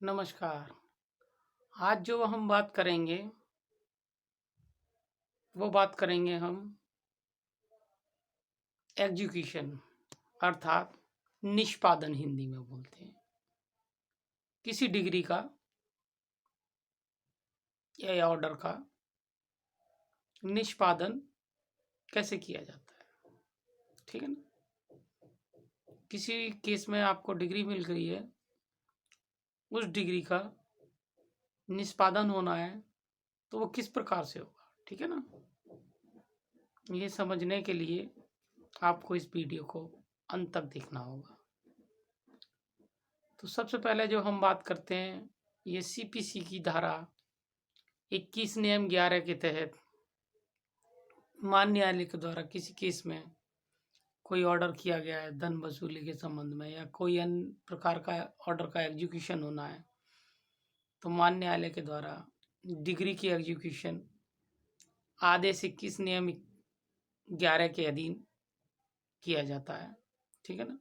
नमस्कार। आज जो हम बात करेंगे, वो बात करेंगे हम एग्जीक्यूशन अर्थात निष्पादन हिंदी में बोलते हैं। किसी डिग्री का या ऑर्डर का निष्पादन कैसे किया जाता है, ठीक है ना? किसी केस में आपको डिग्री मिल गई है, उस डिग्री का निष्पादन होना है, तो वो किस प्रकार से होगा, ठीक है ना? ये समझने के लिए आपको इस वीडियो को अंत तक देखना होगा। तो सबसे पहले जो हम बात करते हैं, ये सीपीसी की धारा 21 नियम 11 के तहत मान्य न्यायालय के द्वारा किसी केस में कोई ऑर्डर किया गया है धन वसूली के संबंध में, या कोई अन्य प्रकार का ऑर्डर का एग्जीक्यूशन होना है, तो मान्य न्यायालय के द्वारा डिग्री की एग्जीक्यूशन आदेश 21 नियम 11 के अधीन किया जाता है, ठीक है ना?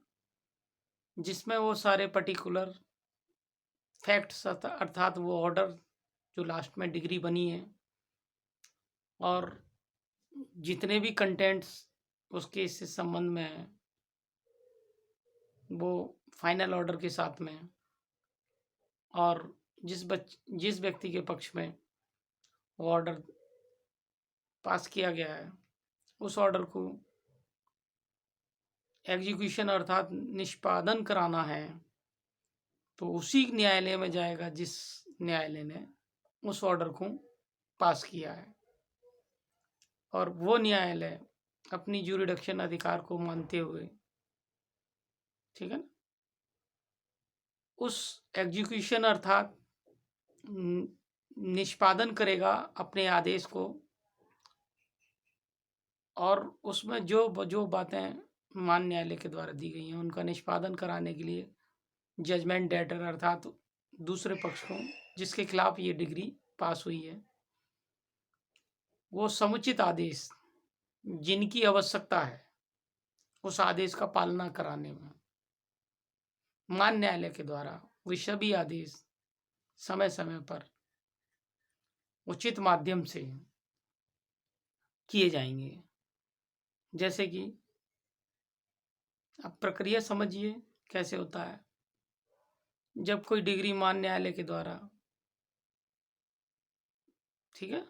जिसमें वो सारे पर्टिकुलर फैक्ट्स अर्थात वो ऑर्डर जो लास्ट में डिग्री बनी है और जितने भी कंटेंट्स उसके इससे संबंध में है, वो फाइनल ऑर्डर के साथ में, और जिस व्यक्ति के पक्ष में वो ऑर्डर पास किया गया है, उस ऑर्डर को एग्जीक्यूशन अर्थात निष्पादन कराना है, तो उसी न्यायालय में जाएगा जिस न्यायालय ने उस ऑर्डर को पास किया है, और वो न्यायालय अपनी ज्यूरिडिक्शन अधिकार को मानते हुए, ठीक है ना, उस एग्जीक्यूशन अर्थात निष्पादन करेगा अपने आदेश को, और उसमें जो जो बातें मान्य न्यायालय के द्वारा दी गई हैं उनका निष्पादन कराने के लिए जजमेंट डेटर अर्थात दूसरे पक्ष को जिसके खिलाफ ये डिग्री पास हुई है, वो समुचित आदेश जिनकी आवश्यकता है उस आदेश का पालना कराने में मान्य न्यायालय के द्वारा वे सभी आदेश समय समय पर उचित माध्यम से किए जाएंगे। जैसे कि अब प्रक्रिया समझिए कैसे होता है। जब कोई डिग्री मान्य न्यायालय के द्वारा, ठीक है,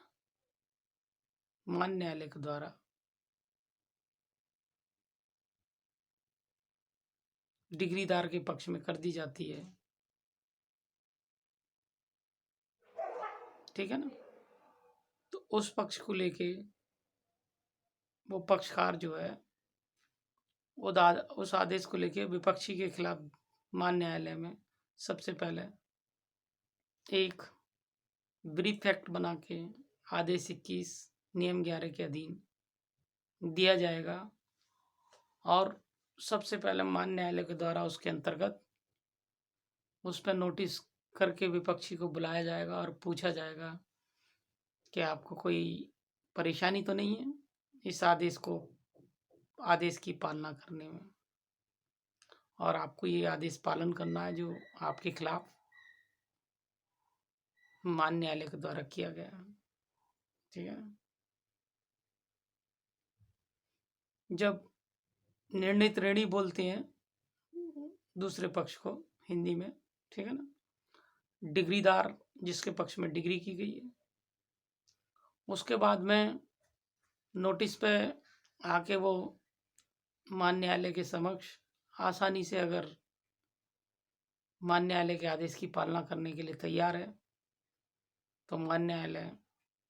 मान्य न्यायालय के द्वारा डिग्रीदार के पक्ष में कर दी जाती है, ठीक है ना, तो उस पक्ष को लेके वो पक्षकार जो है उस आदेश को लेके विपक्षी के खिलाफ मान्य न्यायालय में सबसे पहले एक ब्रीफ एक्ट बना के आदेश 21 नियम 11 के अधीन दिया जाएगा, और सबसे पहले मान्य न्यायालय के द्वारा उसके अंतर्गत उस पर नोटिस करके विपक्षी को बुलाया जाएगा और पूछा जाएगा कि आपको कोई परेशानी तो नहीं है इस आदेश की पालना करने में, और आपको ये आदेश पालन करना है जो आपके खिलाफ मान्य न्यायालय के द्वारा किया गया है, ठीक है। जब निर्णित ऋणी बोलते हैं दूसरे पक्ष को हिंदी में, ठीक है ना, डिग्रीदार जिसके पक्ष में डिग्री की गई है, उसके बाद में नोटिस पे आके वो मान्य न्यायालय के समक्ष आसानी से अगर मान्य न्यायालय के आदेश की पालना करने के लिए तैयार है, तो मान्य न्यायालय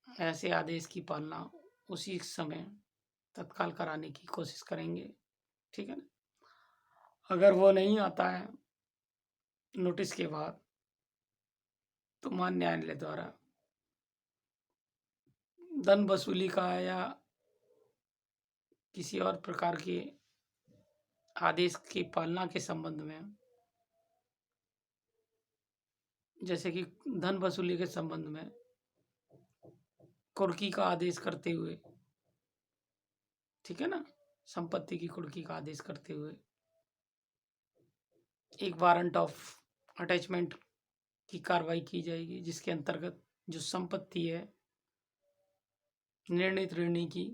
ऐसे आदेश की पालना उसी समय तत्काल कराने की कोशिश करेंगे, ठीक है ना। अगर वो नहीं आता है नोटिस के बाद, तो मान्य न्यायालय द्वारा धन वसूली का या किसी और प्रकार के आदेश की पालना के संबंध में, जैसे कि धन वसूली के संबंध में कुर्की का आदेश करते हुए, ठीक है ना, संपत्ति की कुर्की का आदेश करते हुए एक वारंट ऑफ अटैचमेंट की कार्रवाई की जाएगी, जिसके अंतर्गत जो संपत्ति है निर्णीत ऋणी की,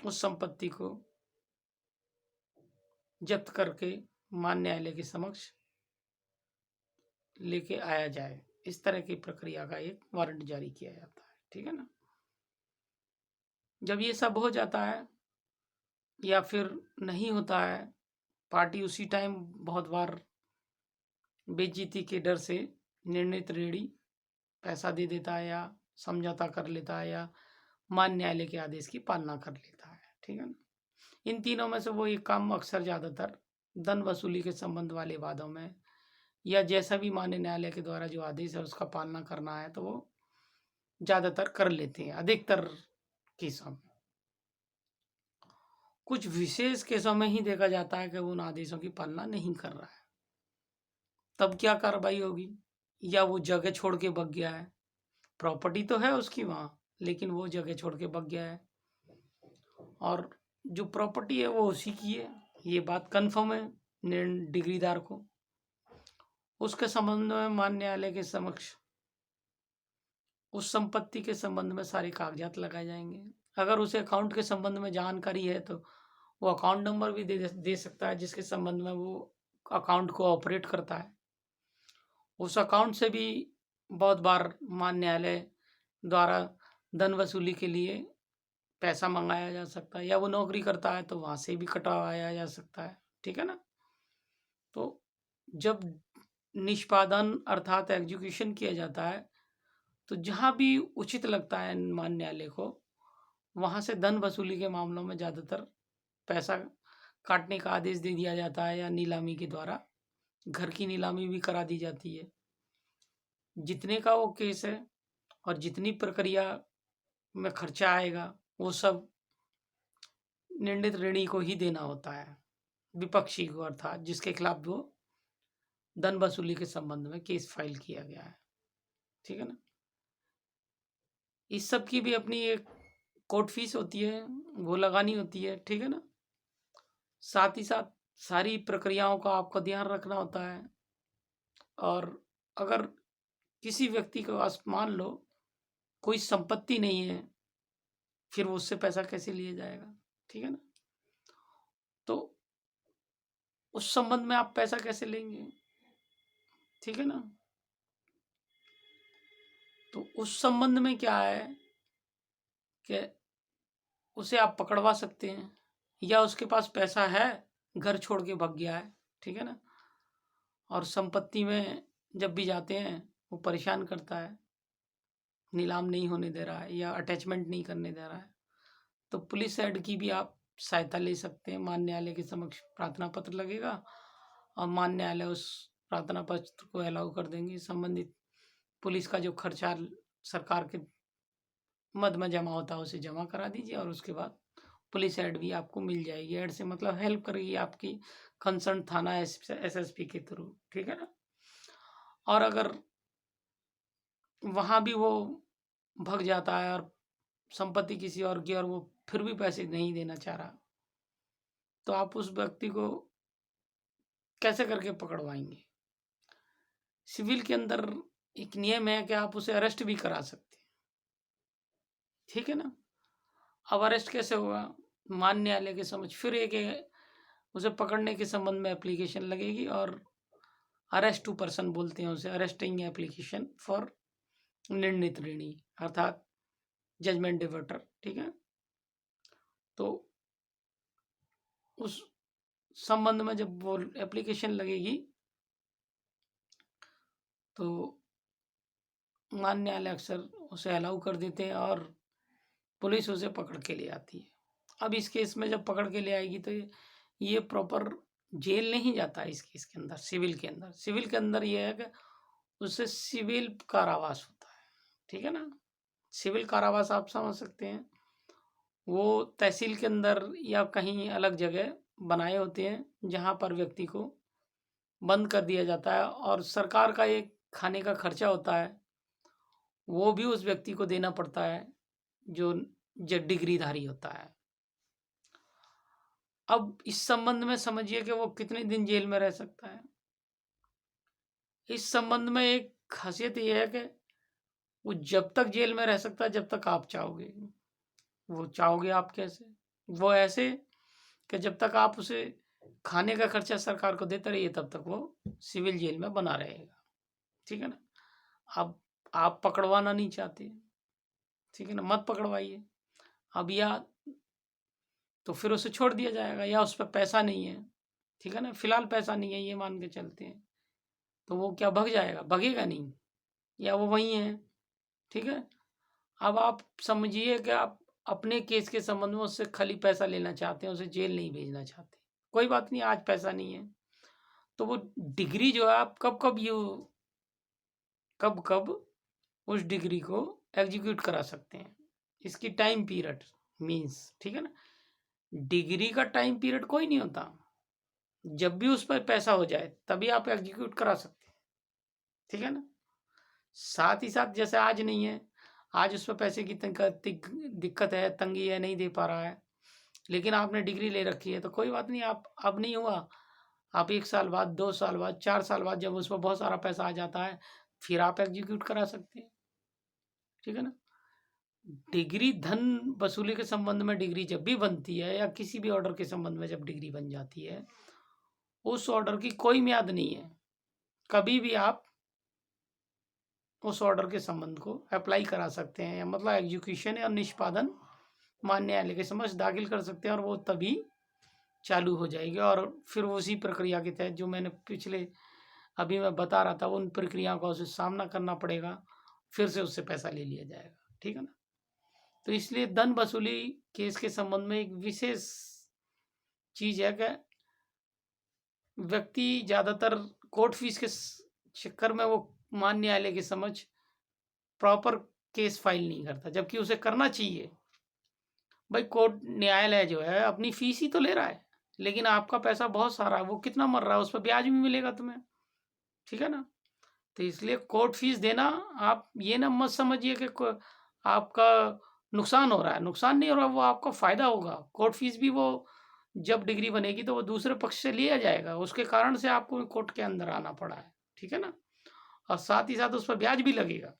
उस संपत्ति को जब्त करके मान न्यायालय के समक्ष लेके आया जाए। इस तरह की प्रक्रिया का एक वारंट जारी किया जाता है। ठीक है ना। जब ये सब हो जाता है या फिर नहीं होता है, पार्टी उसी टाइम बहुत बार बेइज्जती के डर से निर्णीत ऋणी पैसा दे देता है या समझौता कर लेता है या मान न्यायालय के आदेश की पालना कर लेता है। ठीक है ना। इन तीनों में से वो एक काम अक्सर ज़्यादातर धन वसूली के संबंध वाले वादों में या जैसा भी मान्य न्यायालय के द्वारा जो आदेश है उसका पालना करना है तो वो ज़्यादातर कर लेते हैं अधिकतर केसों में। कुछ विशेष केसों में ही देखा जाता है कि वो उन आदेशों की पालना नहीं कर रहा है, तब क्या कार्रवाई होगी? या वो जगह छोड़ के भाग गया है, प्रॉपर्टी तो है उसकी वहाँ लेकिन वो जगह छोड़ के भाग गया है और जो प्रॉपर्टी है वो उसी की है, ये बात कन्फर्म है डिग्रीदार को। उसके संबंध में मान्य न्यायालय के समक्ष उस संपत्ति के संबंध में सारे कागजात लगाए जाएंगे। अगर उसे अकाउंट के संबंध में जानकारी है तो वो अकाउंट नंबर भी दे सकता है जिसके संबंध में वो अकाउंट को ऑपरेट करता है। उस अकाउंट से भी बहुत बार मान्य न्यायालय द्वारा धन वसूली के लिए पैसा मंगाया जा सकता है या वो नौकरी करता है तो वहाँ से भी कटवाया जा सकता है। ठीक है ना। तो जब निष्पादन अर्थात एग्जीक्यूशन किया जाता है तो जहाँ भी उचित लगता है मान्य न्यायालय को वहाँ से धन वसूली के मामलों में ज़्यादातर पैसा काटने का आदेश दे दिया जाता है या नीलामी के द्वारा घर की नीलामी भी करा दी जाती है। जितने का वो केस है और जितनी प्रक्रिया में खर्चा आएगा वो सब निर्णीत ऋणी को ही देना होता है, विपक्षी को अर्थात जिसके खिलाफ वो धन वसूली के संबंध में केस फाइल किया गया है। ठीक है ना। इस सब की भी अपनी एक कोर्ट फीस होती है, वो लगानी होती है। ठीक है ना। साथ ही साथ सारी प्रक्रियाओं का आपको ध्यान रखना होता है और अगर किसी व्यक्ति के पास मान लो कोई संपत्ति नहीं है फिर वो उससे पैसा कैसे लिया जाएगा? ठीक है ना। तो उस संबंध में आप पैसा कैसे लेंगे? ठीक है ना। तो उस संबंध में क्या है कि उसे आप पकड़वा सकते हैं या उसके पास पैसा है, घर छोड़ के भाग गया है। ठीक है ना। और संपत्ति में जब भी जाते हैं वो परेशान करता है, नीलाम नहीं होने दे रहा है या अटैचमेंट नहीं करने दे रहा है, तो पुलिस एड की भी आप सहायता ले सकते हैं। मान्य न्यायालय के समक्ष प्रार्थना पत्र लगेगा और मान्य न्यायालय उस प्रार्थना पत्र को अलाउ कर देंगे। संबंधित पुलिस का जो खर्चा सरकार के मद में जमा होता है उसे जमा करा दीजिए और उसके बाद पुलिस एड भी आपको मिल जाएगी। एड से मतलब हेल्प करेगी आपकी कंसर्न थाना एसएसपी के थ्रू। ठीक है ना। और अगर वहाँ भी वो भग जाता है और संपत्ति किसी और की और वो फिर भी पैसे नहीं देना चाह रहा तो आप उस व्यक्ति को कैसे करके पकड़वाएंगे? सिविल के अंदर एक नियम है कि आप उसे अरेस्ट भी करा सकते हैं। ठीक है ना। अब अरेस्ट कैसे होगा? मान्य न्यायालय के समझ फिर एक उसे पकड़ने के संबंध में एप्लीकेशन लगेगी और अरेस्ट टू पर्सन बोलते हैं उसे, अरेस्टिंग एप्लीकेशन फॉर निर्णीत ऋणी अर्थात जजमेंट डिफॉल्टर। ठीक है। तो उस संबंध में जब वो एप्लीकेशन लगेगी तो मान्य न्यायालय अक्सर उसे अलाउ कर देते हैं और पुलिस उसे पकड़ के ले आती है। अब इस केस में जब पकड़ के ले आएगी तो ये प्रॉपर जेल नहीं जाता है। इस केस के अंदर सिविल के अंदर ये है कि उससे सिविल कारावास होता है। ठीक है ना। सिविल कारावास आप समझ सकते हैं, वो तहसील के अंदर या कहीं अलग जगह बनाए होते हैं जहाँ पर व्यक्ति को बंद कर दिया जाता है और सरकार का एक खाने का खर्चा होता है वो भी उस व्यक्ति को देना पड़ता है जो डिग्रीधारी होता है। अब इस संबंध में समझिए कि वो कितने दिन जेल में रह सकता है। इस संबंध में एक खासियत ये है कि वो जब तक जेल में रह सकता है जब तक आप चाहोगे। वो चाहोगे आप कैसे? वो ऐसे कि जब तक आप उसे खाने का खर्चा सरकार को देते रहिए तब तक वो सिविल जेल में बना रहेगा। ठीक है ना? अब आप पकड़वाना नहीं चाहते, ठीक है ना, मत पकड़वाइए। अब या तो फिर उसे छोड़ दिया जाएगा, या उस पर पैसा नहीं है, ठीक है ना, फिलहाल पैसा नहीं है ये मान के चलते हैं, तो वो क्या भग जाएगा? भगेगा नहीं, या वो वहीं है। ठीक है। अब आप समझिए कि आप अपने केस के संबंध में उससे खाली पैसा लेना चाहते हैं, उसे जेल नहीं भेजना चाहते। कोई बात नहीं, आज पैसा नहीं है तो वो डिग्री जो है आप कब कब उस डिग्री को एग्जीक्यूट करा सकते हैं। इसकी टाइम पीरियड मीन्स, ठीक है ना, डिग्री का टाइम पीरियड कोई नहीं होता। जब भी उस पर पैसा हो जाए तभी आप एग्जीक्यूट करा सकते हैं, ठीक है ना। साथ ही साथ जैसे आज नहीं है, आज उस पर पैसे की दिक्कत है, तंगी है, नहीं दे पा रहा है, लेकिन आपने डिग्री ले रखी है तो कोई बात नहीं, आप अब नहीं हुआ, आप 1 साल बाद, 2 साल बाद, 4 साल बाद जब उस पर बहुत सारा पैसा आ जाता है फिर आप एग्जीक्यूट करा सकते हैं, ठीक है ना। डिग्री धन वसूली के संबंध में डिग्री जब भी बनती है या किसी भी ऑर्डर के संबंध में जब डिग्री बन जाती है, उस ऑर्डर की कोई म्याद नहीं है। कभी भी आप उस ऑर्डर के संबंध को अप्लाई करा सकते हैं, या मतलब एग्जीक्यूशन या निष्पादन मान्य न्यायालय के समक्ष दाखिल कर सकते हैं और वो तभी चालू हो जाएगी। और फिर उसी प्रक्रिया के तहत जो मैंने पिछले अभी मैं बता रहा था उन प्रक्रियाओं का उसे सामना करना पड़ेगा, फिर से उससे पैसा ले लिया जाएगा, ठीक है ना। तो इसलिए धन वसूली केस के संबंध में एक विशेष चीज है कि व्यक्ति ज्यादातर कोर्ट फीस के चक्कर में वो मान्य न्यायालय के समक्ष प्रॉपर केस फाइल नहीं करता, जबकि उसे करना चाहिए। भाई कोर्ट न्यायालय जो है अपनी फीस ही तो ले रहा है, लेकिन आपका पैसा बहुत सारा है, वो कितना मर रहा है, उस पर ब्याज भी मिलेगा तुम्हें, ठीक है ना। तो इसलिए कोर्ट फीस देना, आप ये ना मत समझिए कि आपका नुकसान हो रहा है, नुकसान नहीं हो रहा, वो आपका फायदा होगा। कोर्ट फीस भी वो जब डिग्री बनेगी तो वो दूसरे पक्ष से लिया जाएगा, उसके कारण से आपको कोर्ट के अंदर आना पड़ा है, ठीक है ना। और साथ ही साथ उस पर ब्याज भी लगेगा।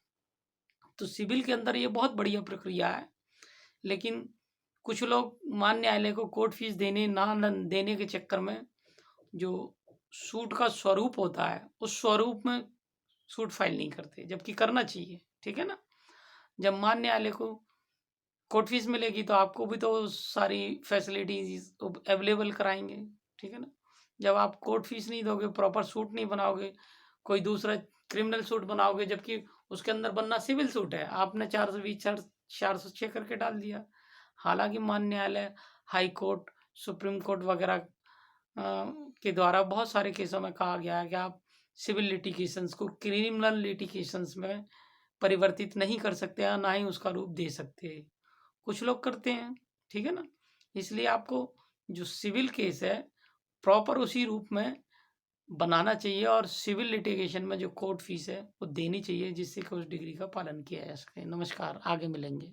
तो सिविल के अंदर ये बहुत बढ़िया प्रक्रिया है, लेकिन कुछ लोग मान्य न्यायालय को कोर्ट फीस देने ना देने के चक्कर में जो सूट का स्वरूप होता है उस स्वरूप में सूट फाइल नहीं करते, जबकि करना चाहिए, ठीक है ना। जब मान्य न्यायालय को कोर्ट फीस मिलेगी तो आपको भी तो सारी फैसिलिटीज अवेलेबल कराएंगे, ठीक है ना। जब आप कोर्ट फीस नहीं दोगे, प्रॉपर सूट नहीं बनाओगे, कोई दूसरा क्रिमिनल सूट बनाओगे, जबकि उसके अंदर बनना सिविल सूट है, आपने 420 406 करके डाल दिया। हालांकि मान्य न्यायालय, हाई कोर्ट, सुप्रीम कोर्ट वगैरह के द्वारा बहुत सारे केसों में कहा गया है कि आप सिविल लिटिगेशंस को क्रिमिनल लिटिगेशंस में परिवर्तित नहीं कर सकते हैं, ना ही उसका रूप दे सकते हैं। कुछ लोग करते हैं, ठीक है ना। इसलिए आपको जो सिविल केस है प्रॉपर उसी रूप में बनाना चाहिए, और सिविल लिटिगेशन में जो कोर्ट फीस है वो देनी चाहिए, जिससे कि उस डिग्री का पालन किया जा सके। नमस्कार, आगे मिलेंगे।